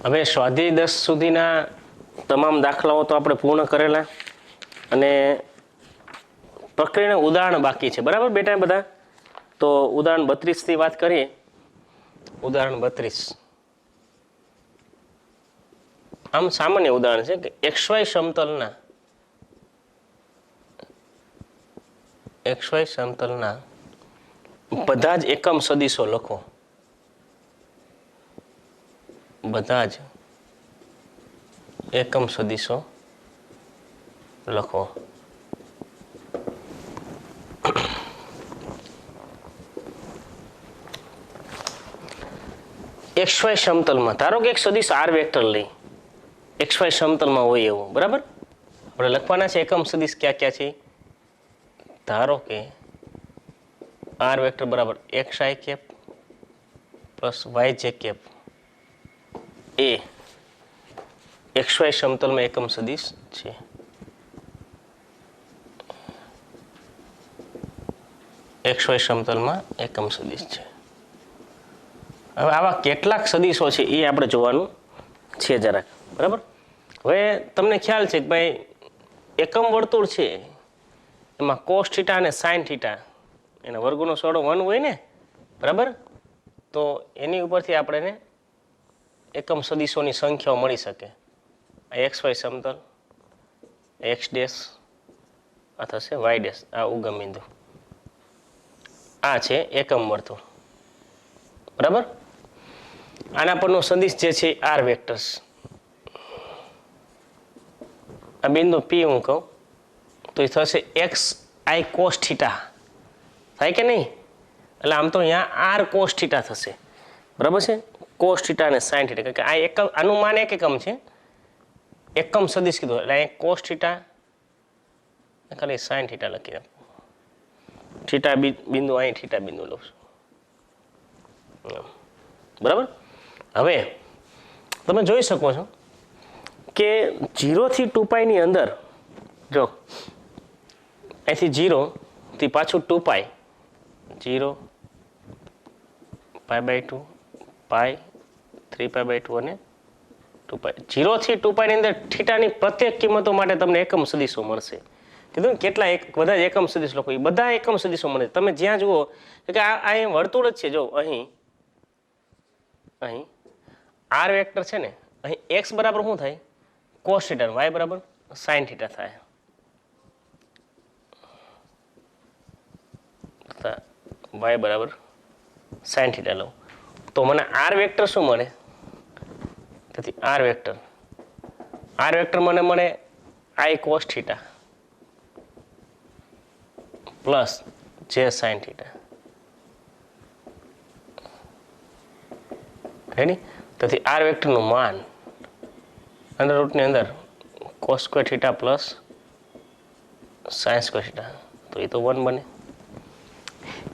હવે સ્વાધ્યાય 10 સુધીના તમામ દાખલાઓ તો આપણે પૂર્ણ કરેલા અને પ્રક્રિયાનું ઉદાહરણ બાકી છે, બરાબર બેટા બધા? તો ઉદાહરણ 32 થી વાત કરીએ. ઉદાહરણ 32 આમ સામાન્ય ઉદાહરણ છે કે XY સમતલના બધા જ એકમ સદિશો લખો. બધા જ એકમ સદિશો લખો. XY સમતલમાં ધારો કે એક સદિશ R વેક્ટર લઈ, XY સમતલમાં હોય એવું, બરાબર? આપણે લખવાના છે એકમ સદિશ ક્યાં ક્યાં છે. ધારો કે R વેક્ટર બરાબર XI cap plus YJ cap એ XY સમતલમાં એકમ સદિશ છે. XY સમતલમાં એકમ સદિશ છે. હવે આવા કેટલાક સદિશો છે એ આપણે જોવાનું છે જરાક, બરાબર? હવે તમને ખ્યાલ છે કે ભાઈ એકમ વર્તુળ છે એમાં cos થીટા અને sin થીટા એના વર્ગનો સરવાળો 1 હોય ને, બરાબર? તો એની ઉપરથી આપણને એકમ સદિશોની સંખ્યાઓ મળી શકે. આ XY સમતલ, X ડેશ આ થશે Y ડેશ, આ ઉગમ બિંદુ, આ છે એકમ વર્તુળ, બરાબર? આના પરનો સદિશ જે છે R વેક્ટર્સ. આ બિંદુ P હું કહું તો એ થશે XI cos થીટા, થાય કે નહીં? એટલે આમ તો અહીંયા R cos થીટા થશે, બરાબર છે? cos થીટા અને sin થીટા, કારણ કે આ એકમ, આનું માન એક એકમ છે, એકમ સદિશ કીધું એટલે અહીં cos થીટા ખાલી sin થીટા લખી નાખો. થીટા બિંદુ અહીં થીટા બિંદુ લઉં છું, બરાબર? હવે તમે જોઈ શકો છો કે 0 થી 2π ની અંદર જો અહીંથી 0 થી પાછું 2π, 0 π/2 π 3π/2 અને 2π. 0 થી 2π ની અંદર થીટાની પ્રત્યેક કિંમતો માટે તમને એકમ સદિશો મળશે. કીધું ને કેટલા બધા જ એકમ સદિશ લખો, એ બધા એકમ સદિશો મળે. તમે જ્યાં જુઓ કે આ વર્તુળ જ છે, જો અહીં R વેક્ટર છે ને, અહીં X બરાબર શું થાય? cos થીટા, Y બરાબર sin થીટા થાય. Y બરાબર sin થીટા લઉં તો મને R વેક્ટર શું મળે? તેથી R વેક્ટર મને મળે I cos theta plus J sin theta. Ready? તેથી R વેક્ટરનું માન અંડર રૂટની અંદર cos square theta plus sin square theta, તો એ તો 1 બને.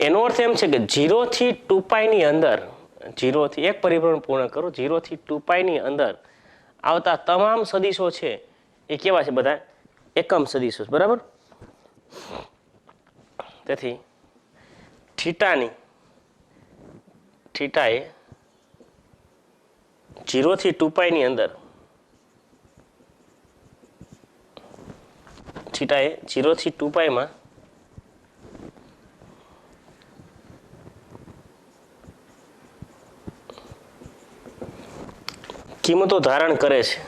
એનો અર્થ એમ છે કે 0 થી 2π ની અંદર, 0 થી એક પરિભ્રમણ પૂર્ણ કરો, 0 થી 2π ની અંદર આવતા તમામ સદિશો છે એ કેવા છે? બધા એકમ સદિશો, બરાબર? તેથી થીટા એ 0 થી 2π ની અંદર, થીટા એ 0 થી 2π માં કિંમતો ધારણ કરે છે.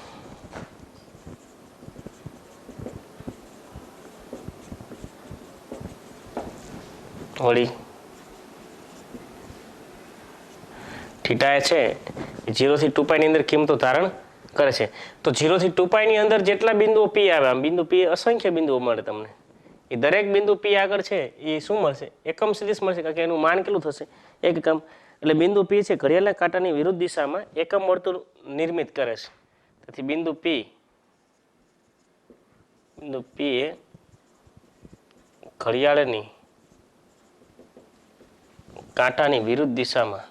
વળી થીટા એ છે 0 થી 2π ની અંદર કિંમતો ધારણ કરે છે. તો 0 થી 2π ની અંદર જેટલા બિંદુઓ P આવે, આમ બિંદુ P અસંખ્ય બિંદુઓ મળે તમને. એ દરેક બિંદુ P આગળ છે એ શું મળશે? એકમ સદિશ મળશે, કારણ કે એનું માન કેટલું થશે? એક એકમ. એટલે બિંદુ P છે ઘડિયાળના કાંટાની વિરુદ્ધ દિશામાં એકમ વર્તુળ નિર્મિત કરે છે. તેથી બિંદુ P એ ઘડિયાળની કાંટાની વિરુદ્ધ દિશામાં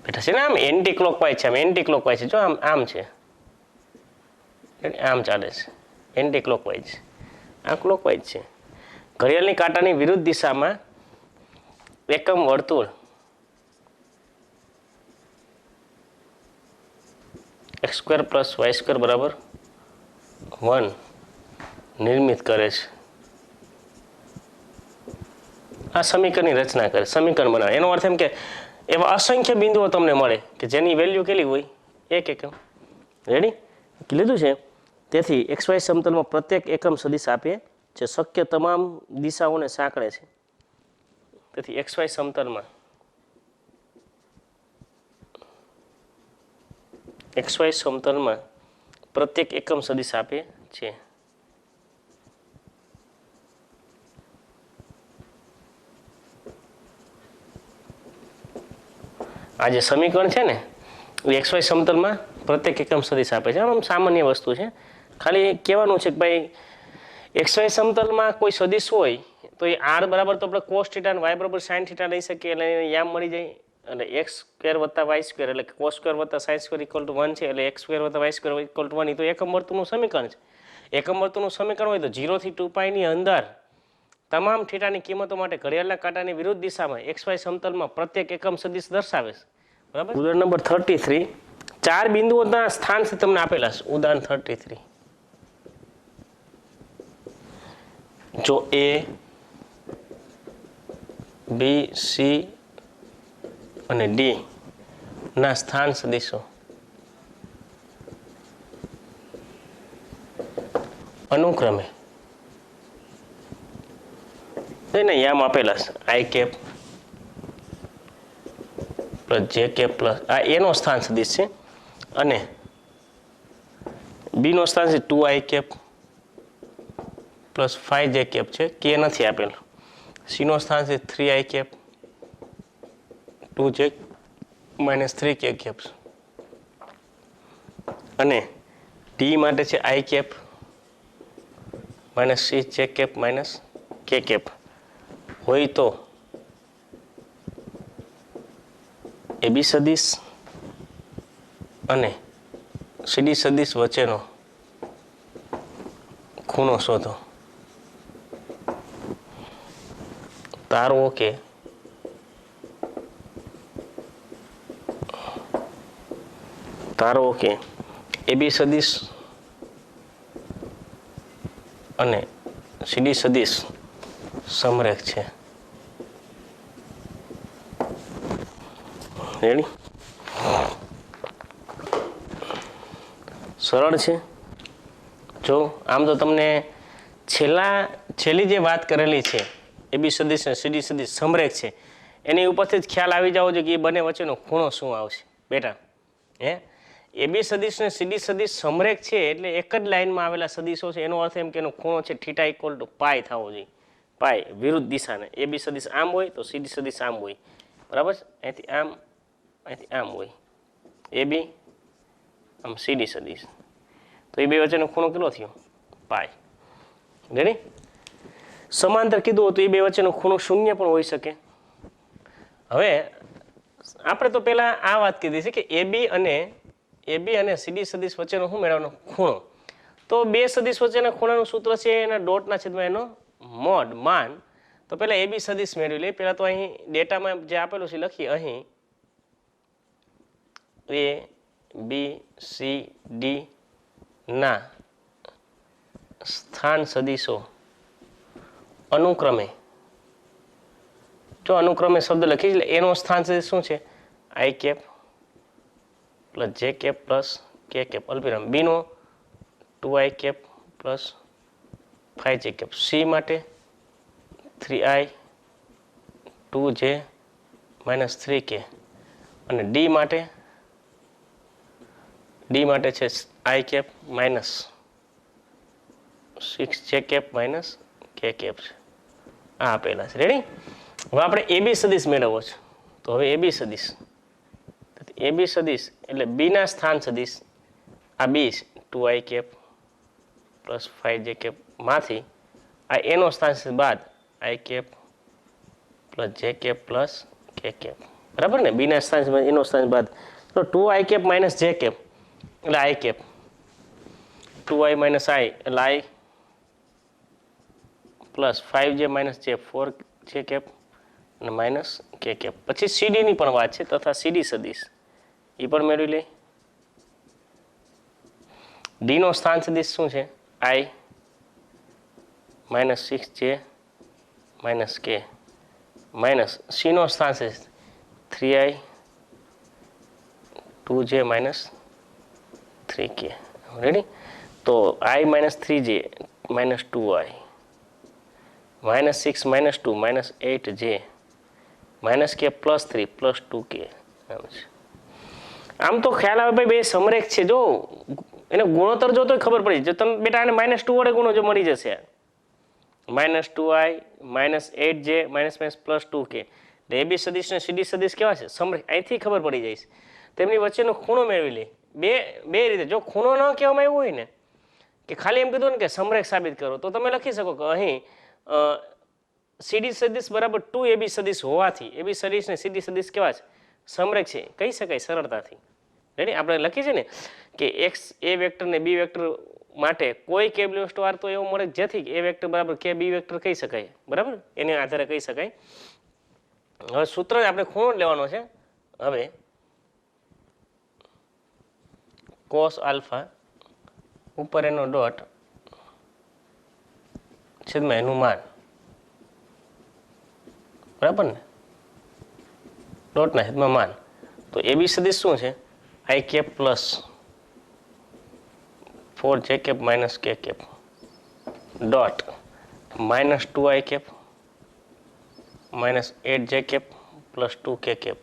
બેઠા છે ને, આમ એન્ટી ક્લોકવાઇઝ છે, આમ એન્ટી ક્લોકવાઇઝ છે, જો આમ છે, આમ ચાલે છે, એન્ટી ક્લોકવાઇઝ, આ ક્લોકવાઇઝ છે. ઘડિયાળની કાંટાની વિરુદ્ધ દિશામાં એકમ વર્તુળ x square plus y square બરાબર 1 નિર્મિત કરે છે. આ સમીકરણની રચના કરે, સમીકરણ બનાવે. એનો અર્થ એમ કે એવા અસંખ્ય બિંદુઓ તમને મળે કે જેની વેલ્યુ કેટલી હોય 1 એકમ. રેડી લીધું છે. તેથી એક્સ વાય સમતલમાં પ્રત્યેક એકમ સદિશ આપે જે શક્ય તમામ દિશાઓને સાંકળે છે. તેથી એક્સ વાય સમતલમાં પ્રત્યેક એકમ સદિશ આપે છે. આ જે સમીકરણ છે ને એ એક્સ વાય સમતલમાં પ્રત્યેક એકમ સદિશ આપે છે. આમ સામાન્ય વસ્તુ છે. ખાલી કહેવાનું છે કે ભાઈ એક્સ વાય સમતલમાં કોઈ સદિશ હોય તો એ આર બરાબર તો આપણે કોસ થીટા અને વાય બરાબર સાઇન થીટા લઈ શકીએ એટલે યામ મળી જાય. એટલે એક્સ સ્ક્વેર વત્તા વાય સ્ક્વેર એટલે કોસ સ્ક્વેર વત્તા સાઇન સ્ક્વેર ઇક્વલ ટુ 1 છે. એટલે એક્સ સ્ક્વેર વત્તા વાય સ્ક્વેર ઇક્વલ ટુ 1 એ તો એકમ વર્તુળનું સમીકરણ છે. એકમ વર્તુળનું સમીકરણ હોય તો 0 થી 2π ની અંદર તમામ થીટાની કિંમતો માટે ઘડિયાળના કાંટાની વિરુદ્ધ દિશામાં એક્સ વાય સમતલમાં પ્રત્યેક એકમ સદિશ દર્શાવે છે. બરાબર. ઉદાહરણ નંબર 33 4 બિંદુઓના સ્થાન તમને આપેલા છે. ઉદાહરણ 33 જો એ બી સી અને ડી ના સ્થાન સદિશો અનુક્રમે એને યામ આપેલા છે I cap plus J cap plus આ એનો સ્થાન સદિશ છે અને બી નો સ્થાન છે 2i cap plus 5j cap છે. કે નથી આપેલો. સી નો સ્થાન છે 3i cap 2j minus 3k cap અને ડી માટે છે I cap minus C J cap minus K cap હોય તો એ બી સદિશ અને સીડી સદિશ વચ્ચેનો ખૂણો શોધો. તારવો કે એ બી સદિશ અને સીડી સદિશ સમરેખ છે. રેડી? સરળ છે. જો આમ તો તમને છેલ્લી જે વાત કરેલી છે એ બી સદિશ અને સીડી સદિશ સમરેખ છે એની ઉપરથી જ ખ્યાલ આવી જાવ છે કે એ બંને વચ્ચેનો ખૂણો શું આવશે બેટા. એ બી સદિશ અને સીડી સદિશ સમરેખ છે એટલે એક જ લાઈનમાં આવેલા સદિશો છે. એનો અર્થ એમ કે એનો ખૂણો છે થીટા ઇક્વલ ટુ પાઈ થવો જોઈએ. પાઈ વિરુદ્ધ દિશાને એ બી સદિશ આમ હોય તો સીડી સદિશ આમ હોય. બરાબર છે? અહીંથી આમ હોય એ બી આમ સીડી સદિશ તો એ બે વચ્ચેનો ખૂણો કેટલો થયો પાઈ. રેડી? સમાંતર કીધું હતું એ બે વચ્ચેનો ખૂણો શૂન્ય પણ હોઈ શકે. હવે આપણે તો પહેલા આ વાત કીધી છે કે એ બી અને સીડી સદિશ વચ્ચેનો શું મેળવવાનો ખૂણો. તો બે સદિશ વચ્ચેના ખૂણાનું સૂત્ર છે એના ડોટના છેદમાં એનો મોડ માન. તો પહેલા એ બી સદિશ મેળવી લઈએ. પહેલા તો અહીં ડેટામાં જે આપેલું છે લખીએ અહીં એ બી સી ડી ના સ્થાન સદિશો અનુક્રમે જો અનુક્રમે શબ્દ લખી એટલે એનો સ્થાન સદિશ શું છે I cap plus J cap plus K cap અલ્પવિરામ. બીનો 2i cap plus 5j cap. C માટે 3i 2j માઇનસ 3k અને ડી માટે છે I cap minus 6j cap minus K cap છે. આ આપેલા છે. રેડી? હવે આપણે એ બી સદિશ મેળવવો છે. તો હવે એ બી સદિશ એટલે બી ના સ્થાન સદિશ આ બી 2i cap plus 5j cap માંથી આ એનો સ્થાન સદિશ બાદ I cap plus J cap plus K cap. બરાબર ને? બી ના સ્થાન એનો સ્થાન બાદ તો 2i cap minus J cap એટલે આઈ કેપ 2i માઇનસ આઈ એટલે આઈ પ્લસ 5j માઇનસ જે 4j કેપ અને માઇનસ કે કેપ. પછી સીડીની પણ વાત છે તથા સીડી સદિશ એ પણ મેળવી લે. ડી નો સ્થાન સદિશ શું છે? આઈ માઇનસ 6j માઇનસ કે માઇનસ સી નો સ્થાન છે 3i 2j minus 3k. Ready? તો i minus 3j minus 2i minus 6 minus 2 minus 8j minus કે પ્લસ 3 પ્લસ 2k. આમ તો ખ્યાલ આવે ભાઈ બે સમરેખ છે. જો એને ગુણોત્તર જો તો ખબર પડી જો તમે બેટા આને -2 વડે ગુણો જો મળી જશે. -2i minus 8j minus minus plus 2k. એ બી સદિશ ને સીડી સદિશ કેવા છે? સમરેખ. અહીંથી ખબર પડી જાય છે. તેમની વચ્ચેનો ખૂણો મેળવી લે. બે રીતે. જો ખૂણો ન કહેવામાં આવ્યો હોય ને કે ખાલી એમ કીધું ને કે સમરેખ સાબિત કરો તો તમે લખી શકો કે અહીં સીડી સદિશ બરાબર 2ab સદિશ હોવાથી એબી સદિશ ને સીડી સદિશ કેવા છે? સમરેખ છે કહી શકાય સરળતાથી. રેડી? આપણે લખીએ છીએ ને કે એક્સ એ વેક્ટર ને બી વેક્ટર માટે કોઈ કે * તો એવું મળે જેથી એ વેક્ટર બરાબર કે બી વેક્ટર કહી શકાય. બરાબર? એને આધારે કહી શકાય. હવે સૂત્ર આપણે ખૂણો લેવાનો છે. હવે કોસ આલ્ફા ઉપર એનો ડોટ છેદમાં એનું માન. બરાબર ને? ડોટના છેદમાં માન. તો એ બી સદિશ શું છે? I cap plus 4j cap minus K cap dot minus 2i cap minus 8j cap plus 2k cap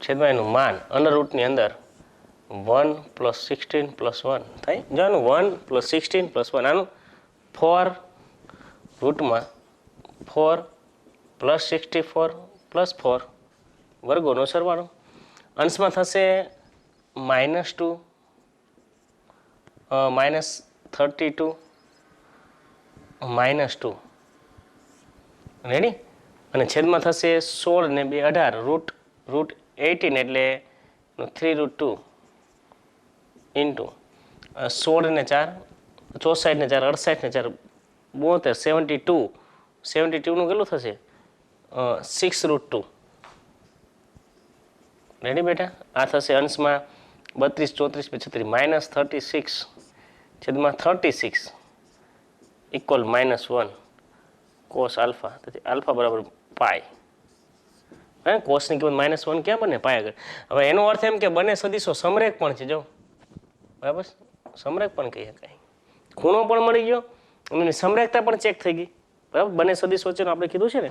છેદમાં એનું માન અંડરરૂટની અંદર 1 પ્લસ 16 પ્લસ 1 થાય. જો આનું 1 પ્લસ 16 પ્લસ 1 આનું 4 રૂટમાં 4 પ્લસ 64 પ્લસ 4 વર્ગોનો સરવાળો. અંશમાં થશે -2 માઇનસ 32 માઇનસ 2. રેડી? અને છેદમાં થશે 16 ને 2 18 રૂટ 18 એટલે 3√2 ઇન્ટુ 16 ને 4 64 ને 4 68 ને 4 72 72 નું કેટલું થશે? 6√2. રેડી બેટા? આ થશે અંશમાં 32 34 36 -36 છેદમાં 36 ઇક્વલ -1 કોસ આલ્ફા. તેથી આલ્ફા બરાબર પાય. હે કોસની કિંમત -1 ક્યાં બને? પાય આગળ. હવે એનો અર્થ એમ કે બંને સદિશો સમરેખ પણ છે. જો બરાબર સમરેખ પણ કહી શકાય. ખૂણો પણ મળી ગયો અને સમરેખતા પણ ચેક થઈ ગઈ. બરાબર? બંને સદિશ વચ્ચેનું આપણે કીધું છે ને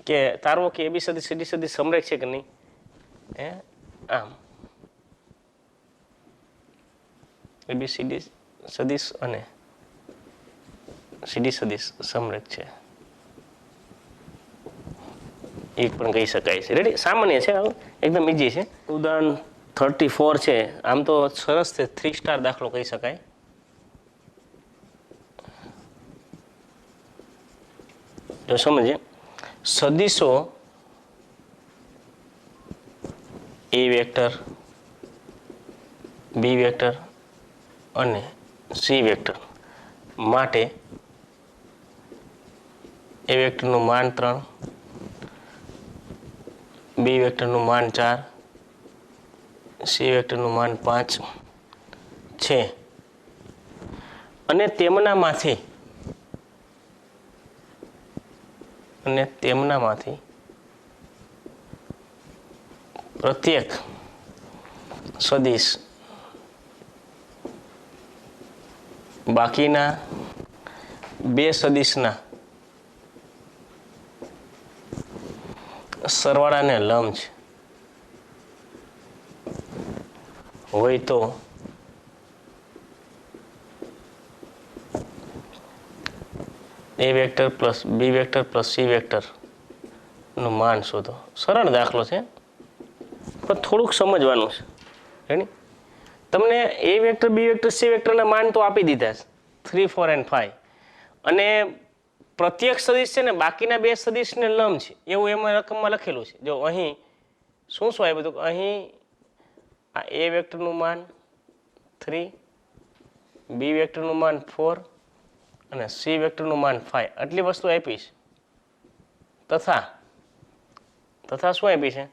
કે તારવો કે એબી સદિશ સીડી સદિશ સમરેખ છે કે નહીં. હે આમ એબી સીડી સદિશ અને સીડી સદિશ સમરેખ છે એ પણ કહી શકાય છે. રેડી? સામાન્ય છે, એકદમ ઈઝી છે. ઉદાહરણ 34 છે. આમ તો સરસ છે, 3 સ્ટાર દાખલો કહી શકાય. જો સમજીએ સદિશો એ વેક્ટર બી વેક્ટર અને સી વેક્ટર માટે એ વેક્ટરનું માન 3 બી વેક્ટરનું માન 4 સી વેક્ટરનું માન 5 છે અને તેમનામાંથી પ્રત્યેક સદિશ બાકીના બે સદિશના સરવાળાને લંબ છે હોય તો એ vector plus B vector plus C વેક્ટરનું માન શોધો. સરળ દાખલો છે પણ થોડુંક સમજવાનું છે. રેડી? તમને એ વેક્ટર બી વેક્ટર સી વેક્ટરના માન તો આપી દીધા છે 3 4 અને 5 અને પ્રત્યેક સદિશ છે ને બાકીના બે સદિશને લંબ છે એવું એમાં રકમમાં લખેલું છે. જો અહીં શું આપ્યું હતું? અહીં આ એ વેક્ટરનું માન 3 બી વેક્ટરનું માન 4 અને સી વેક્ટરનું માન 5 આટલી વસ્તુ આપી છે. તથા શું આપી છે?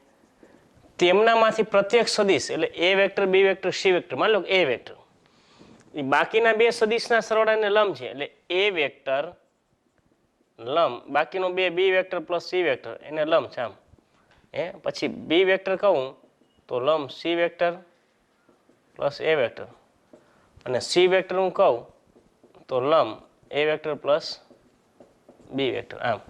તેમનામાંથી પ્રત્યેક સદિશ એટલે A vector B vector C vector માની લો એ વેક્ટર એ બાકીના બે સદિશના સરવાળાને લંબ છે એટલે એ વેક્ટર લંબ બાકીનો બે બી વેક્ટર પ્લસ સી વેક્ટર એને લંબ છે આમ પછી બી વેક્ટર કહું તો લંબ C vector plus A vector અને સી વેક્ટર હું કહું તો લંબ એ વેક્ટર પ્લસ બી વેક્ટર આમ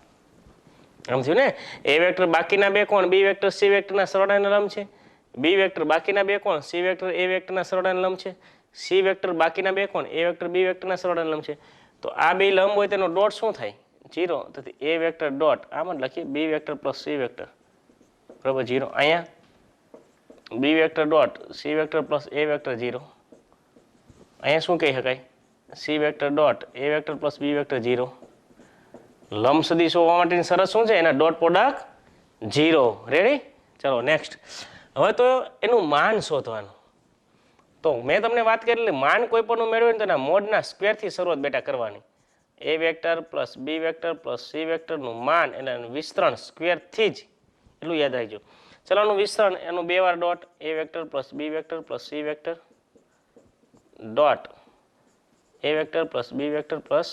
થયું ને એ વેક્ટર બાકીના બે કોણ બી વેક્ટર સી વેક્ટરના સરવાળાને લંબ છે બી વેક્ટર બાકીના બે કોણ સી વેક્ટર એ વેક્ટરના સરવાળાને લંબ છે સી વેક્ટર બાકીના બે કોણ એ વેક્ટર બી વેક્ટરના સરવાળાને લંબ છે તો આ બે લંબ હોય તેનો ડોટ શું થાય 0 તેથી એ વેક્ટર ડોટ આમ જ લખીએ B vector plus C vector બરાબર 0 અહીંયા B vector dot C vector plus A vector 0 અહીંયા શું કહી શકાય C vector dot A vector plus B vector 0 લંબ સદિશો હોવા માટેની શરત શું છે એના ડોટ પ્રોડક્ટ 0 રેડી ચલો નેક્સ્ટ હવે તો એનું માન શોધવાનું તો મેં તમને વાત કરી એટલે માન કોઈ પણ મેળવે તો એના મોડના સ્ક્વેરથી શરૂઆત બેટા કરવાની એ vector plus B vector plus C વેક્ટરનું માન એટલે એનું વિસ્તરણ સ્ક્વેરથી જ એટલું યાદ રાખજો ચલો એનું વિસ્તરણ એનું બે વાર dot A vector plus B vector plus C vector dot A vector plus B vector plus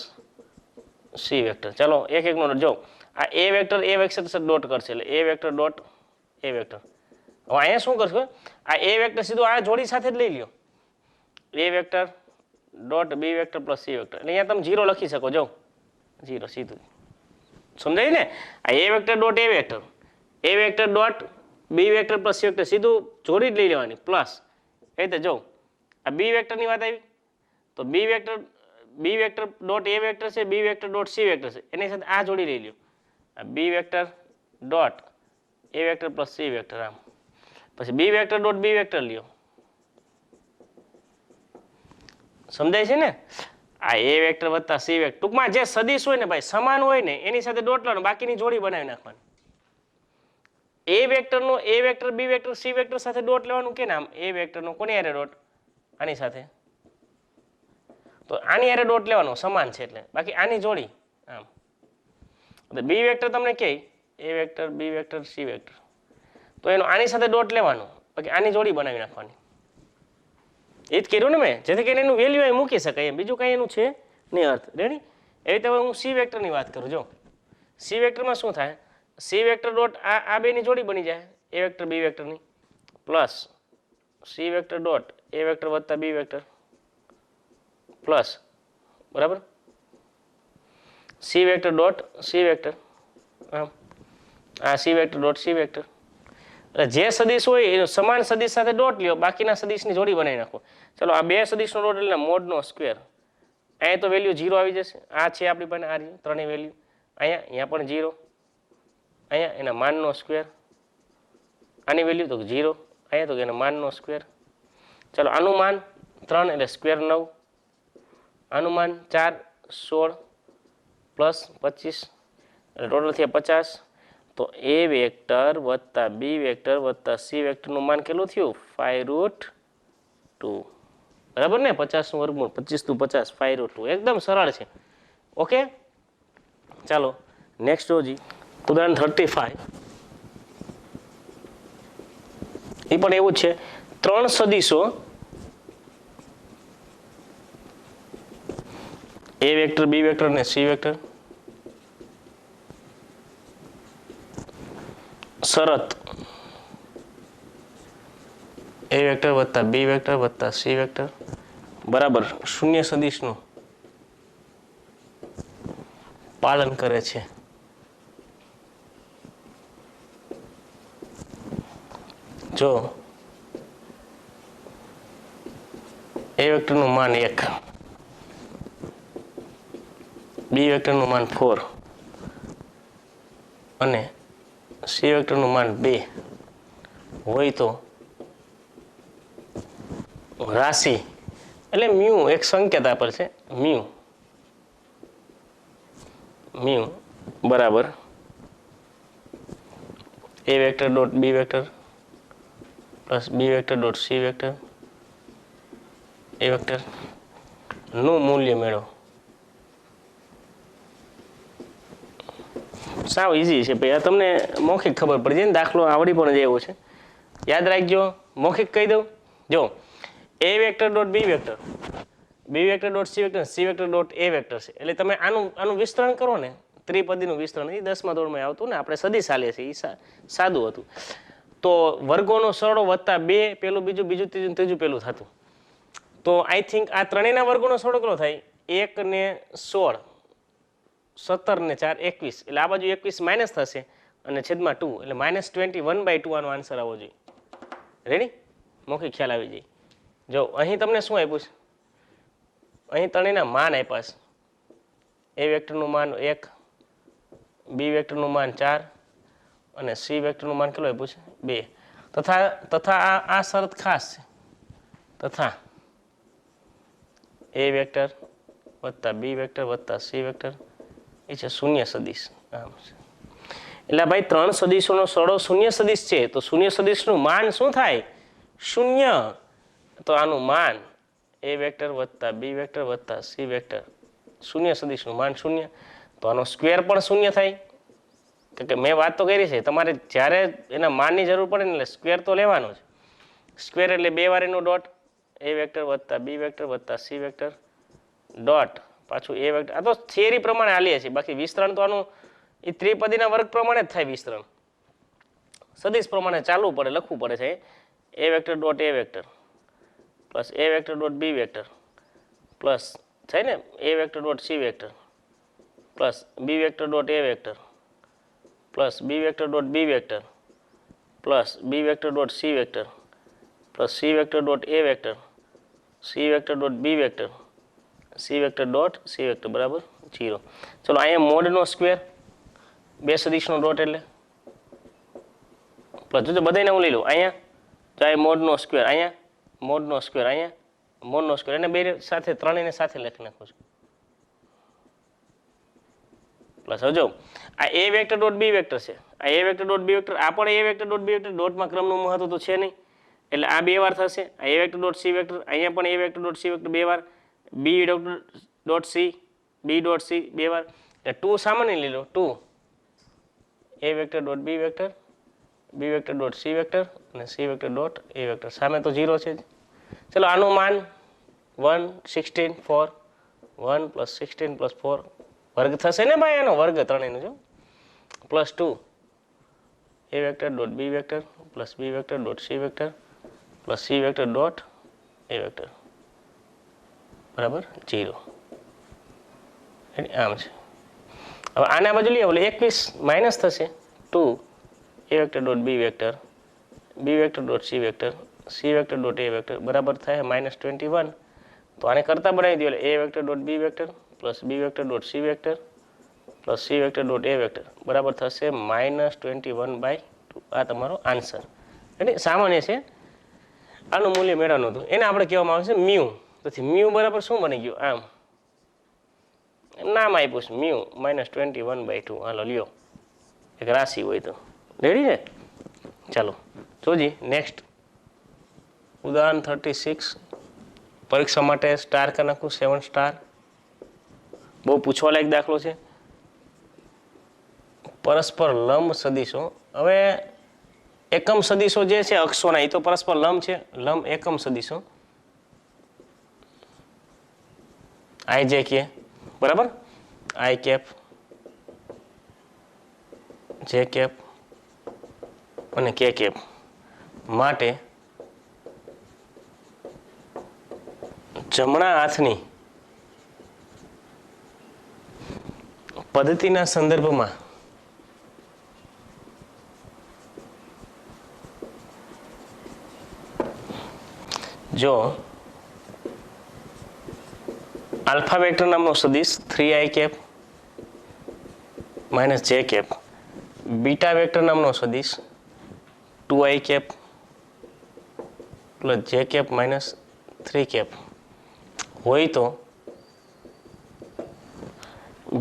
C vector ચલો એક એક નો જો આ એ વેક્ટર ડોટ કરશે એટલે A vector dot A vector હવે અહીંયા શું કરશો આ એ વેક્ટર સીધું આ જોડી સાથે જ લઈ લ્યો A vector dot B vector plus C vector એટલે અહીંયા તમે 0 લખી શકો જો 0 સીધું સમજાય ને આ A vector dot A vector dot B vector plus C vector સીધું જોડી જ લઈ લેવાની પ્લસ એ રીતે જો આ બી વેક્ટરની વાત આવી તો બી વેક્ટર ડોટ એ વેક્ટર છે બી વેક્ટર ડોટ સી વેક્ટર છે એની સાથે આ જોડી લઈ લ્યો આ બી vector dot A vector plus C vector આમ પછી બી વેક્ટર ડોટ બી વેક્ટર લ્યો સમજાય છે ને આ એ વેક્ટર વત્તા સી વેક્ટર ટૂંકમાં જે સદિશ હોય ને ભાઈ સમાન હોય ને એની સાથે ડોટ લેવાનો બાકીની જોડી બનાવી નાખવાની એ વેક્ટરનો એ vector B vector C vector સાથે ડોટ લેવાનું કે નામ એ વેક્ટરનો કોની હારે ડોટ આની સાથે તો આની હારે ડોટ લેવાનો સમાન છે એટલે બાકી આની જોડી આમ એટલે બી વેક્ટર તમને કહે એ vector B vector C vector તો એનો આની સાથે ડોટ લેવાનો બાકી આની જોડી બનાવી નાખવાની એ જ કર્યું ને મેં જેથી કરીને એનું વેલ્યુ અહીં મૂકી શકાય એમ બીજું કાંઈ એનું છે નહીં અર્થ રેડી એવી રીતે હું સી વેક્ટરની વાત કરું જો સી વેક્ટરમાં શું થાય સી વેક્ટર ડોટ આ બેની જોડી બની જાય એ વેક્ટર બી વેક્ટરની plus C vector dot A vector વત્તા બી વેક્ટર પ્લસ બરાબર C vector dot C vector આમ આ C vector dot C vector એટલે જે સદિશ હોય એ સમાન સદિશ સાથે ડોટ લ્યો બાકીના સદિશની જોડી બનાવી નાખો ચલો આ બે સદિશનો ડોટ એટલે મોડનો સ્ક્વેર અહીંયા તો વેલ્યુ 0 આવી જશે આ છે આપણી પાસે આ ત્રણેય વેલ્યુ અહીંયા પણ 0 અહીંયા એના માનનો સ્ક્વેર આની વેલ્યુ તો 0 અહીંયા તો એના માનનો સ્ક્વેર ચલો આનું માન 3 એટલે સ્ક્વેર 9 આનું માન 4 16 પ્લસ 25 એટલે ટોટલ થયા 50 તો એ વેક્ટર વત્તા બી વેક્ટર વત્તા સી વેક્ટરનું માન કેટલું થયું 5√2 બરાબર ને 50નું વર્ગમૂળ 25 × 50 5√2 એકદમ સરળ છે ઓકે ચાલો નેક્સ્ટ જોજી ઉદાહરણ 35 એ પણ એવું જ છે ત્રણ સદિશો એ વેક્ટર બી વેક્ટર અને સી વેક્ટર શરત એ વેક્ટર વત્તા બી વેક્ટર વત્તા સી વેક્ટર બરાબર શૂન્ય સદિશનું પાલન કરે છે જો એ વેક્ટરનું માન 1 બી વેક્ટરનું માન 4 અને સી વેક્ટરનું માન 2 હોય તો રાશિ એટલે મ્યુ એક સંકેત આપેલ છે મ્યુ બરાબર A vector dot B vector plus B vector dot C vector A vector નું મૂલ્ય મેળવો સાવ ઇઝી છે ભાઈ આ તમને મૌખિક ખબર પડી જાય ને દાખલો આવડી પણ જાય એવો છે યાદ રાખજો મૌખિક કહી દઉં જો A vector dot B vector B vector dot C vector, C vector dot A vector છે. એટલે તમે આનું વિસ્તરણ કરો ને, ત્રિપદીનું વિસ્તરણ, એ 10મા ધોરણમાં આવતું ને, આપણે સદી ચાલીએ છીએ, એ સાદું હતું. તો વર્ગોનો સરળો વત્તા 2, પેલું બીજું, બીજું ત્રીજું, ત્રીજું પેલું થતું. તો આઈ થિંક આ ત્રણેયના વર્ગોનો સરળો કેટલો થાય? 1 ને 16, 17 ને 4 21, એટલે આ બાજુ 21 માઇનસ થશે અને છેદમાં 2, એટલે -21/2 આનો આન્સર આવવો જોઈએ. રેડી? મૌખિક ખ્યાલ આવી જાય. જો અહીં તમને શું આપ્યું છે? અહીં ત્રણેયના માન આપ્યા છે. એ વેક્ટરનું માન 1, બી વેક્ટરનું માન 4 અને સી વેક્ટરનું માન કેટલું આપ્યું છે? 2. તથા આ શરત ખાસ છે. તથા એ વેક્ટર વત્તા બી વેક્ટર વત્તા સી વેક્ટર એ છે શૂન્ય સદિશ. આમ છે. એટલે ભાઈ 3 સદિશોનો સરળો શૂન્ય સદિશ છે. તો શૂન્ય સદિશનું માન શું થાય? શૂન્ય. તો આનું માન એ વેક્ટર વત્તા બી વેક્ટર વત્તા સી વેક્ટર, શૂન્ય સદિશનું માન શૂન્ય. તો આનો સ્ક્વેર પણ શૂન્ય થાય. કે મેં વાત તો કરી છે, તમારે જ્યારે એના માનની જરૂર પડે ને એટલે સ્ક્વેર તો લેવાનો જ. સ્ક્વેર એટલે 2 વાર એનો ડોટ, એ વેક્ટર વત્તા બી વેક્ટર વત્તા સી વેક્ટર ડોટ પાછું એ વેક્ટર. આ તો થિયરી પ્રમાણે હાલીએ છીએ, બાકી વિસ્તરણ તો આનું એ ત્રિપદીના વર્ગ પ્રમાણે જ થાય વિસ્તરણ. સદિશ પ્રમાણે ચાલવું પડે, લખવું પડે છે. A vector dot A vector plus A vector dot B vector plus છે ને A vector dot C vector plus B vector dot A vector plus B vector dot B vector plus B vector dot C vector plus C vector dot A vector, C vector dot B vector, C vector dot C vector બરાબર 0. ચલો અહીંયા મોડનો square, 2 સદિશનો dot એટલે plus જો બધાને હું લઈ લઉં. અહીંયા તો આ મોડનો સ્ક્વેર, અહીંયા મોડનો સ્ક્વેર, અહીંયા મોડનો સ્ક્વેર, એને બે સાથે ત્રણેયને સાથે લખી નાખું છું. પ્લસ હવે જો આ A vector dot B vector છે, આ A vector dot B vector, આ પણ A vector dot B vector, ડોટમાં ક્રમનું મહત્વ તો છે નહીં, એટલે આ 2 વાર થશે. આ A vector dot C vector, અહીંયા પણ A vector dot C vector 2 વાર, B dot C, B dot C 2 વાર, એટલે 2 સામાન્ય લઈ લો, 2 A vector dot B vector, B vector dot C vector અને C vector dot A vector. સામે તો 0 છે જ. ચલો આનું માન 1 16 4, 1 + 16 + 4 વર્ગ થશે ને ભાઈ, એનો વર્ગ ત્રણેયનો જો, plus 2 A vector dot B vector plus B vector dot C vector plus C vector dot A vector બરાબર 0. આમ છે. હવે આના બાજુ લઈએ, એટલે 21 માઇનસ થશે 2 A vector dot B vector, B vector dot C vector, C vector dot A vector બરાબર થાય -21. તો આને કરતા બનાવી દો, એટલે A vector dot B vector plus B vector dot C vector plus C vector dot A vector બરાબર થશે -21/2. આ તમારો આન્સર. એટલે સામાન્ય છે, આનું મૂલ્ય મેળવવાનું હતું, એને આપણે કહેવામાં આવે છે મ્યુ. તેથી મ્યુ બરાબર શું બની ગયું? આમ નામ આપ્યું છે મ્યુ -21/2. હાલો લ્યો, એક રાશિ હોય તો રેડી છે. ચાલો જોજી નેક્સ્ટ ઉદાહરણ 36. પરીક્ષા માટે સ્ટાર કરી નાખું, 7 સ્ટાર. બહુ પૂછવા લાયક દાખલો છે. પરસ્પર લંબ સદિશો. હવે એકમ સદિશો જે છે અક્ષોના, એ તો પરસ્પર લંબ છે. લંબ એકમ સદિશો આઈ જે કે બરાબર, આઈ કેપ, જે કેપ અને કે કેપ માટે જમણા હાથની પદ્ધતિના સંદર્ભમાં જો આલ્ફા વેક્ટર નામનો સદિશ 3i cap minus J cap, beta vector નામનો સદિશ 2i cap plus J cap minus 3 cap હોય તો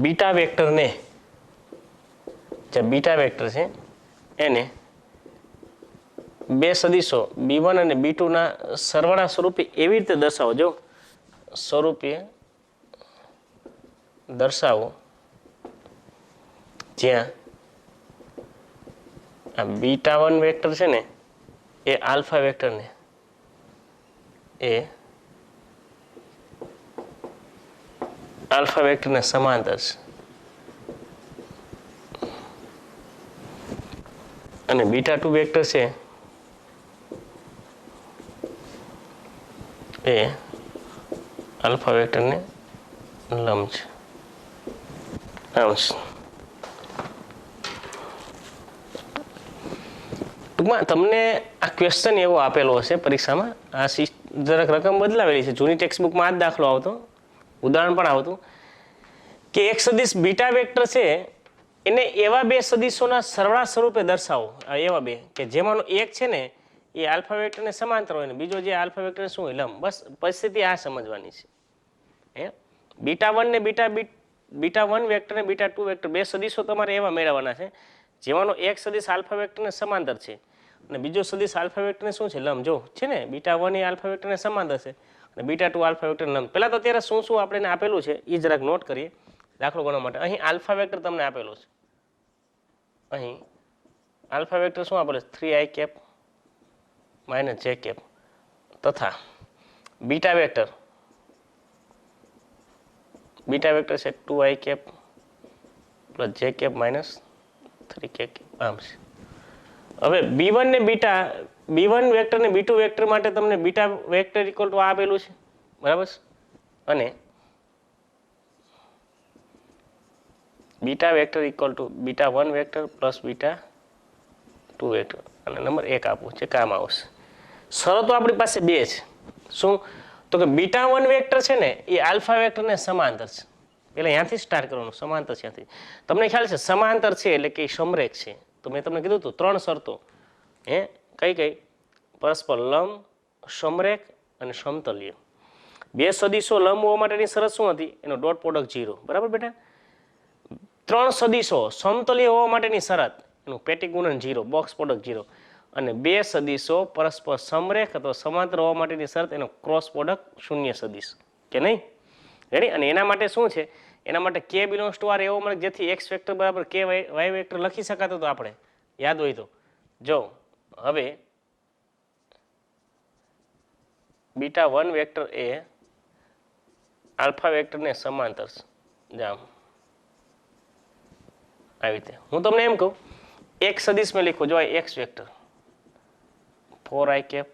બીટા વેક્ટરને, જે બીટા વેક્ટર છે એને બે સદિશો b1 અને b2 ના સરવાળા સ્વરૂપે એવી રીતે દર્શાવો, જો સ્વરૂપે દર્શાવો જ્યાં આ β1 વેક્ટર છે ને એ આલ્ફા વેક્ટરને એ આલ્ફા વેક્ટરને સમાંતર છે અને બીટા 2 વેક્ટર છે એ આલ્ફા વેક્ટરને લંબ છે. આમ ટૂંકમાં તમને આ ક્વેશ્ચન એવો આપેલો હશે પરીક્ષામાં, આ જરાક રકમ બદલાવેલી છે, જૂની ટેક્સ્ટબુકમાં આ જ દાખલો આવતો, ઉદાહરણ પણ આવતું કે એક સદિશ બીટા વેક્ટર છે એને એવા બે સદિશોના સરવાળા સ્વરૂપે દર્શાવો, એવા બે કે જેમાંનો એક છે ને એ આલ્ફા વેક્ટરને સમાંતર હોય ને બીજો જે આલ્ફા વેક્ટર શું હોય લંબ. બસ પરિસ્થિતિ આ સમજવાની છે. બીટા 1 ને બીટા 1 વેક્ટર ને બીટા 2 વેક્ટર બે સદિશો તમારે એવા મેળવવાના છે જેમાંનો એક સદિશ આલ્ફા વેક્ટરને સમાંતર છે અને બીજો સદિશ આલ્ફા વેક્ટરને શું છે લંબ. જો છે ને બીટા 1 એ આલ્ફા વેક્ટરને સમાંતર છે અને બીટા 2 આલ્ફા વેક્ટર લંબ. પહેલા તો અત્યારે શું શું આપણે આપેલું છે એ જરાક નોટ કરીએ દાખલો ગણવા માટે. અહીં આલ્ફા વેક્ટર તમને આપેલો છે, અહીં આલ્ફા વેક્ટર શું આપેલું છે 3i cap minus J cap તથા બીટા વેક્ટર છે 2i cap plus J cap minus 3k cap. આમ છે. હવે b1 ને b1 વેક્ટર ને b2 વેક્ટર માટે તમને બીટા વેક્ટર ઇક્વલ ટુ આ આપેલું છે, બરાબર છે, અને beta vector equal to beta 1 vector plus beta 2 vector અને નંબર 1 આપવું છે, કામ આવશે. શરતો આપણી પાસે બે છે. શું તો કે બીટા 1 વેક્ટર છે ને એ આલ્ફા વેક્ટરને સમાંતર છે. એટલે અહીંયાથી સ્ટાર્ટ કરવાનું, સમાંતર છે ત્યાંથી. તમને ખ્યાલ છે સમાંતર છે એટલે કે સમરેખ છે. તો મેં તમને કીધું હતું 3 શરતો, કઈ પરસ્પર લંબ, સમરેખ અને સમતલ્ય. બે સદિશો લંબ હોવા માટેની શરત શું હતી? એનો ડોટ પ્રોડક્ટ 0, બરાબર બેટા. 3 સદિશો સમતલ્ય હોવા માટેની શરત એનું પેટી ગુણન 0, બોક્સ પ્રોડક્ટ 0, અને બે સદિશો પરસ્પર સમરેખ અથવા સમાંતર હોવા માટેની શરત એનો ક્રોસ પ્રોડક્ટ 0 સદિશ, કે નહીં? રેડી? અને એના માટે શું છે? એના માટે k બિલોંગ્સ ટુ r એવો મળે જેથી x વેક્ટર બરાબર k y વેક્ટર લખી શકાતો હતો આપણે, યાદ હોય તો. જો હવે બીટા 1 વેક્ટર એ આલ્ફા વેક્ટરને સમાંતર છે. જામ આવી રીતે હું તમને એમ કહું, એક સદિશ મેં લીખો, જો આ x vector 4i cap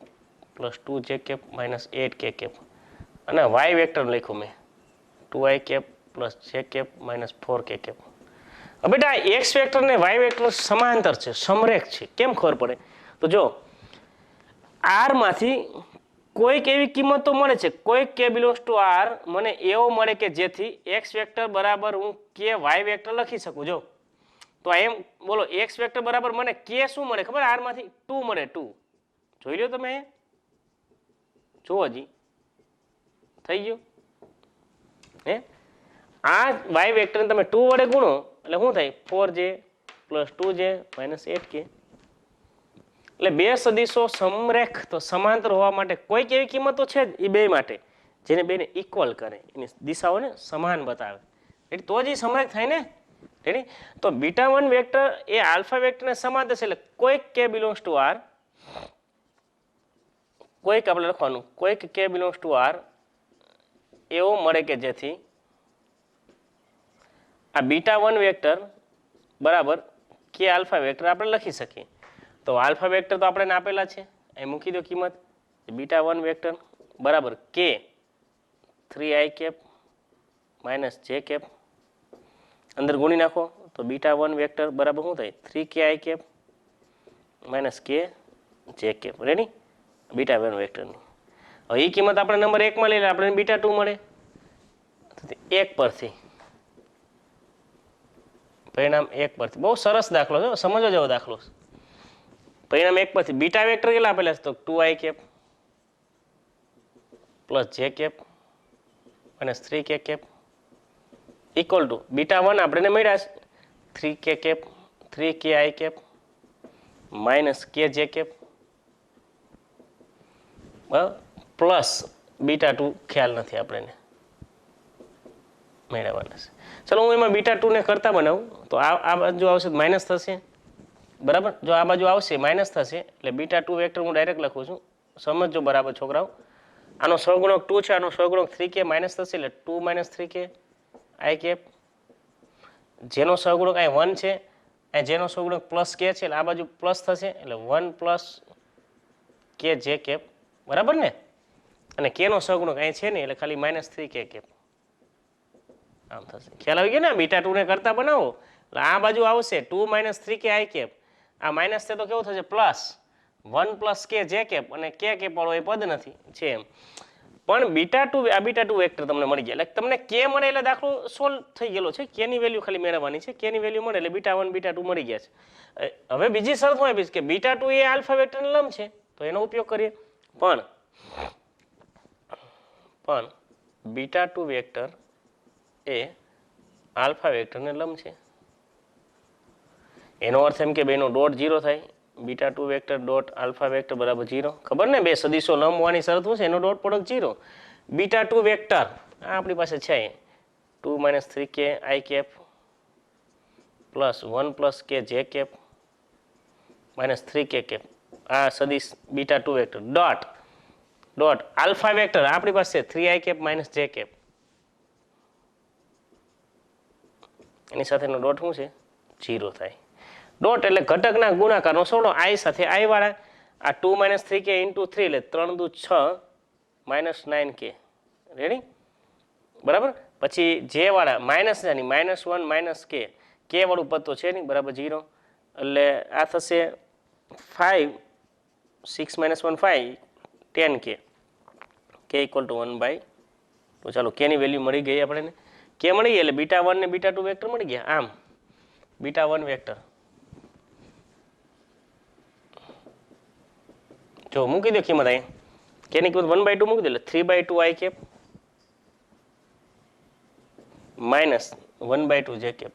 plus 2j cap minus 8k cap, અને y વેક્ટર લખ્યું મેં 2i cap plus j cap minus 4k cap. હવે બેટા x વેક્ટર ને y વેક્ટર સમાંતર છે, સમરેખ છે. કેમ ખબર પડે? તો જો r માંથી કોઈક એવી કિંમતો મળે છે, કોઈક k બિલોંગ્સ ટુ r મને એવો મળે કે જેથી x વેક્ટર બરાબર હું k y વેક્ટર લખી શકું. જો તો એમ બોલો x વેક્ટર બરાબર મને k શું મળે ખબર? r માંથી 2 મળે, 2. જોઈ લો તમે, જુઓ હજી થઈ ગયું. આ y વેક્ટરને તમે 2 વડે ગુણો એટલે શું થાય? 4j plus 2j minus 8k. એટલે બે સદિશો સમરેખ તો સમાંતર હોવા માટે કોઈક એવી કિંમતો છે જ એ બે માટે જેને બેને ઇક્વલ કરે, એની દિશાઓને સમાન બતાવે, એટલે તો જ એ સમરેખ થાય ને. રેડી? તો બીટા 1 વેક્ટર એ આલ્ફા વેક્ટરને સમાંતર છે એટલે કોઈક k બિલોંગ્સ ટુ r, કોઈક આપણે લખવાનું કોઈક k બિલોંગ્સ ટુ r એવો મળે કે જેથી આ બીટા 1 વેક્ટર બરાબર k આલ્ફા વેક્ટર આપણે લખી શકીએ. તો આલ્ફા વેક્ટર તો આપણે આપેલા છે, અહીં મૂકી દો કિંમત. બીટા 1 વેક્ટર બરાબર k 3i cap minus j cap, અંદર ગુણી નાખો તો બીટા 1 વેક્ટર બરાબર શું થાય? 3ki cap minus k j cap. Ready? Beta 1 વેક્ટરની હવે એ કિંમત આપણે નંબર 1 માં લઈ લે, આપણે બીટા 2 મળે. 1 પરથી પરિણામ 1 પરથી, બહુ સરસ દાખલો છે, સમજવા જેવો દાખલો છે. પરિણામ 1 પરથી બીટા વેક્ટર કેટલા આપેલા છે? તો 2i cap plus j cap minus 3k cap equal to beta 1 આપણે મળ્યા છે 3k cap 3ki cap minus kj cap plus beta 2 ખ્યાલ નથી આપણે મેળવવાના છે. ચલો હું એમાં બીટા 2 ને કરતા બનાવું તો આ બાજુ આવશે માઇનસ થશે, બરાબર. જો આ બાજુ આવશે માઇનસ થશે એટલે બીટા 2 વેક્ટર હું ડાયરેક્ટ લખું છું, સમજજો બરાબર છોકરાઓ. આનો સહગુણક 2 છે, આનો સહગુણક 3k માઇનસ થશે એટલે 2 માઇનસ 3k આઈ કેપ, જેનો સહગુણક અહીં 1 છે, અને જેનો સહગુણક પ્લસ કે છે એટલે આ બાજુ પ્લસ થશે એટલે 1 પ્લસ કે જે કેપ, બરાબર ને? અને કેનો સહગુણક અહીં છે ને એટલે ખાલી -3 કે કેપ આમ થશે. ખ્યાલ આવી ગયો ને? બીટા 2 ને કરતા બનાવો એટલે આ બાજુ આવશે 2 - 3 કે આઈ કેપ, આ માઇનસ છે તો કેવું થશે પ્લસ 1 પ્લસ કે જે કેપ, અને કે કેપ વાળો એ પદ નથી છે એમ. પણ બીટા 2 આ બીટા 2 વેક્ટર તમને મળી ગયા એટલે તમને કે મળે એટલે દાખલો સોલ્વ થઈ ગયેલો છે. કે ની વેલ્યુ ખાલી મેળવવાની છે. કે ની વેલ્યુ મળે એટલે બીટા 1 બીટા 2 મળી ગયા છે. હવે બીજી શરત શું આપી છે કે બીટા 2 એ આલ્ફા વેક્ટરને લંબ છે તો એનો ઉપયોગ કરીએ. પણ બીટા 2 વેક્ટર એ આલ્ફા વેક્ટરને લંબ છે. એનો અર્થ એમ કે બેનો ડોટ 0 થાય. Beta 2 vector dot alpha vector બરાબર 0. ખબર ને? બે સદીશો લંબ હોવાની શરત શું છે? એનો ડોટ પ્રોડક્ટ 0. બીટા 2 વેક્ટર આ આપણી પાસે છે 2 - 3 કે આઈ કેપ પ્લસ 1 પ્લસ કે જે કેપ -3 કે કેપ, આ સદીશ beta 2 vector dot alpha vector આપણી પાસે 3i કેપ - j કેપ, એની સાથેનો ડોટ શું છે? 0 થાય. ડોટ એટલે ઘટકના ગુણાકારનો સરવાળો i સાથે i વાળા. આ 2 - 3 કે × 3 એટલે 3 દુ 6 -9 કે. રેડી? બરાબર. પછી જે વાળા માઇનસ ની -1 કે વાળું પદ તો છે નહીં, બરાબર 0. એટલે આ થશે 5 6 - 1 5 10 કે = 1/2. તો ચાલો કે ની વેલ્યુ મળી ગઈ આપણે. કે મળી ગઈ એટલે બીટા 1 ને બીટા 2 વેક્ટર મળી ગયા. આમ બીટા 1 વેક્ટર જો મૂકી દો કિંમત અહીં, કે ની કિંમત 1/2 મૂકી દો એટલે 3/2 આઈ કેપ -1/2 જે કેપ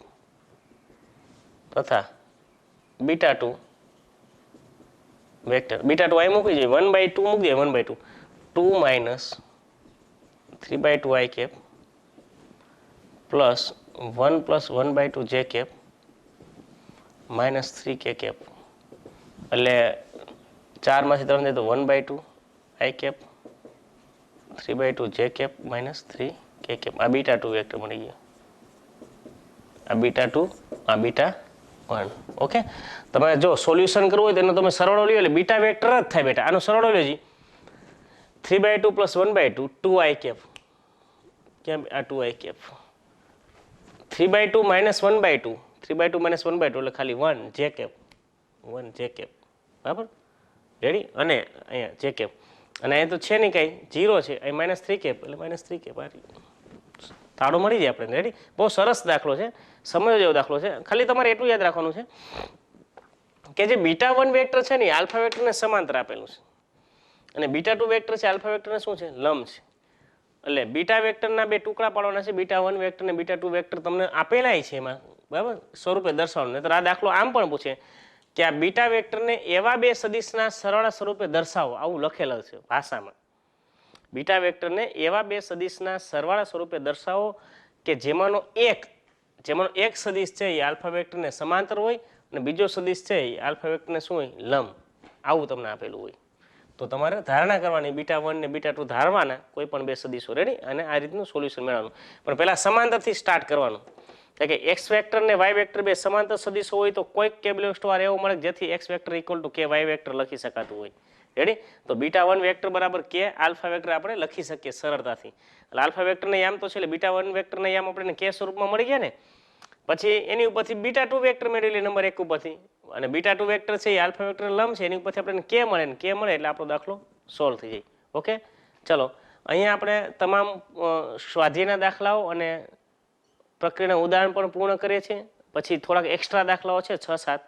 તથા બીટા 2 વેક્ટર. બીટા 2 અહીં મૂકી જોઈએ 1/2 મૂકી દે 1/2 2 - 3/2 આઈ કેપ પ્લસ 1 + 1/2 જે કેપ -3 કે કેપ. એટલે 4 માંથી 3 જાય તો 1/2 આઈ કેપ 3/2 જે કેપ -3 કે કેપ. આ બીટા 2 વેક્ટર મળી ગયો. આ બીટા 2 આ બીટા 1. ઓકે, તમે જો સોલ્યુશન કરવું હોય તો એનો તમે સરવાળો લ્યો એટલે બીટા વેક્ટર જ થાય બેટા. આનો સરવાળો લ્યો જી 3/2 + 1/2 2i કેપ. કેમ આ 2i કેપ 3/2 - 1/2 3/2 - 1/2 એટલે ખાલી 1 જે કેપ 1 જે કેપ. બરાબર? રેડી? અને અહીંયા જે કેપ, અને અહીંયા તો છે નહીં કાંઈ 0 છે, અહીં -3 કેપ એટલે -3 કેપ. તાળો મળી જાય આપણે. રેડી? બહુ સરસ દાખલો છે, સમજો જેવો દાખલો છે. ખાલી તમારે એટલું યાદ રાખવાનું છે કે જે બીટા 1 વેક્ટર છે ને આલ્ફા વેક્ટરને સમાંતર આપેલું છે, અને બીટા 2 વેક્ટર છે આલ્ફા વેક્ટરને શું છે? લંબ છે. એટલે બીટા વેક્ટરના બે ટુકડા પાડવાના છે. બીટા 1 વેક્ટર ને બીટા 2 વેક્ટર તમને આપેલા છે એમાં, બરાબર, સ્વરૂપે દર્શાવવાનું. નહીંતર આ દાખલો આમ પણ પૂછે કે આ બીટા વેક્ટરને એવા બે સદિશના સરવાળા સ્વરૂપે દર્શાવો, આવું લખેલું છે ભાષામાં. બીટા વેક્ટરને એવા બે સદિશના સરવાળા સ્વરૂપે દર્શાવો કે જેમાંનો એક સદિશ છે એ આલ્ફા વેક્ટરને સમાંતર હોય અને બીજો સદિશ છે એ આલ્ફા વેક્ટરને શું હોય? લંબ. આવું તમને આપેલું હોય તો તમારે ધારણા કરવાની, બીટા 1 ને બીટા 2 ધારવાના કોઈ પણ બે સદિશો. રેડી? અને આ રીતનું સોલ્યુશન મેળવવાનું. પણ પહેલા સમાંતરથી સ્ટાર્ટ કરવાનું. કે એક્સ વેક્ટર ને વાય વેક્ટર બે સમાંતર સદિશો હોય તો કોઈક કેબેલિયસ વાર એવો મળે જેથી એક્સ વેક્ટર = કે વાય વેક્ટર લખી શકાતું હોય. રેડી? તો બીટા 1 વેક્ટર બરાબર કે આલ્ફા વેક્ટર આપણે લખી શકીએ સરળતાથી. એટલે આલ્ફા વેક્ટરને યામ તો છે એટલે બીટા 1 વેક્ટરને યામ આપણે કે સ્વરૂપમાં મળી ગયા ને. પછી એની ઉપરથી બીટા 2 વેક્ટર મેળવી લે નંબર 1 ઉપરથી, અને બીટા 2 વેક્ટર છે એ આલ્ફા વેક્ટર લંબ છે, એની ઉપરથી આપણે કે મળે ને કે મળે એટલે આપણો દાખલો સોલ્વ થઈ જાય. ઓકે, ચલો અહીંયા આપણે તમામ સ્વાધ્યાયના દાખલાઓ અને પ્રક્રિયાના ઉદાહરણ પણ પૂર્ણ કરીએ છીએ. પછી થોડાક એક્સ્ટ્રા દાખલાઓ છે 6-7,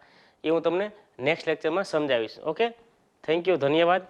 એ હું તમને નેક્સ્ટ લેક્ચરમાં સમજાવીશ. ઓકે, થેન્ક યુ, ધન્યવાદ.